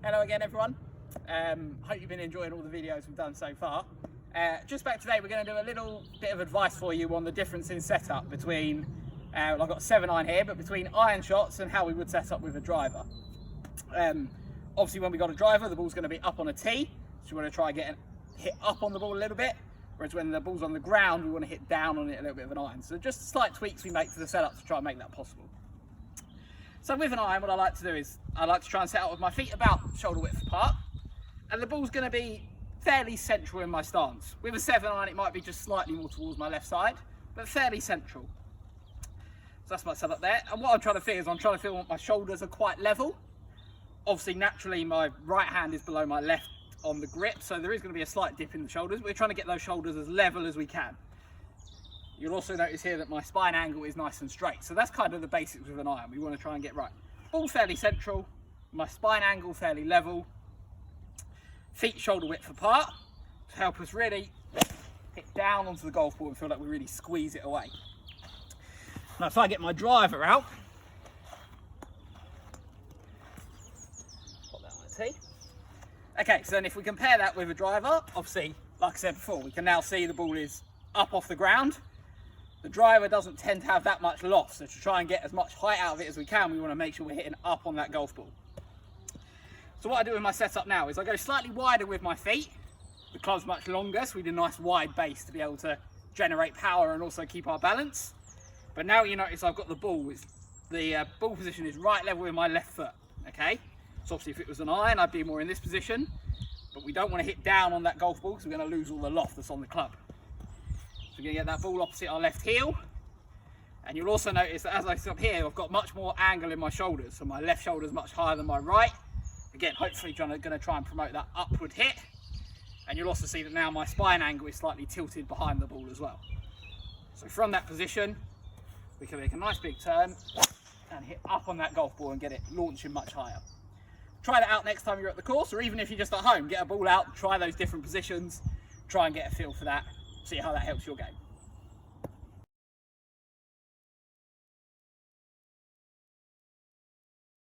Hello again everyone. Hope you've been enjoying all the videos we've done so far. Just back today, we're going to do a little bit of advice for you on the difference in setup between, I've got a 7-iron here, but between iron shots and how we would set up with a driver. Obviously when we got a driver, the ball's going to be up on a tee, so we want to try and hit up on the ball a little bit, whereas when the ball's on the ground, we want to hit down on it a little bit of an iron. So just slight tweaks we make to the setup to try and make that possible. So with an iron, what I like to do is, I like to try and set up with my feet about shoulder width apart, and the ball's going to be fairly central in my stance. With a 7-iron, it might be just slightly more towards my left side, but fairly central. So that's my setup there. And what I'm trying to feel is I'm trying to feel my shoulders are quite level. Obviously, naturally, my right hand is below my left on the grip, so there is going to be a slight dip in the shoulders. We're trying to get those shoulders as level as we can. You'll also notice here that my spine angle is nice and straight. So that's kind of the basics with an iron. We want to try and get right. Ball fairly central, my spine angle fairly level, feet shoulder width apart to help us really hit down onto the golf ball and feel like we really squeeze it away. Now if I get my driver out, put that on the tee. Okay, so then if we compare that with a driver, obviously, like I said before, we can now see the ball is up off the ground. The driver doesn't tend to have that much loft, so to try and get as much height out of it as we can, we want to make sure we're hitting up on that golf ball. So what I do with my setup now is I go slightly wider with my feet. The club's much longer, so we do a nice wide base to be able to generate power and also keep our balance. But now you notice I've got the ball, the ball position is right level with my left foot, okay? So obviously if it was an iron, I'd be more in this position, but we don't want to hit down on that golf ball because we're going to lose all the loft that's on the club. So we're going to get that ball opposite our left heel, and you'll also notice that as I stop here, I've got much more angle in my shoulders, so my left shoulder is much higher than my right. Again, hopefully going to try and promote that upward hit, and you'll also see that now my spine angle is slightly tilted behind the ball as well. So from that position, we can make a nice big turn and hit up on that golf ball and get it launching much higher. Try that out next time you're at the course, or even if you're just at home, get a ball out, try those different positions, try and get a feel for that, see how that helps your game.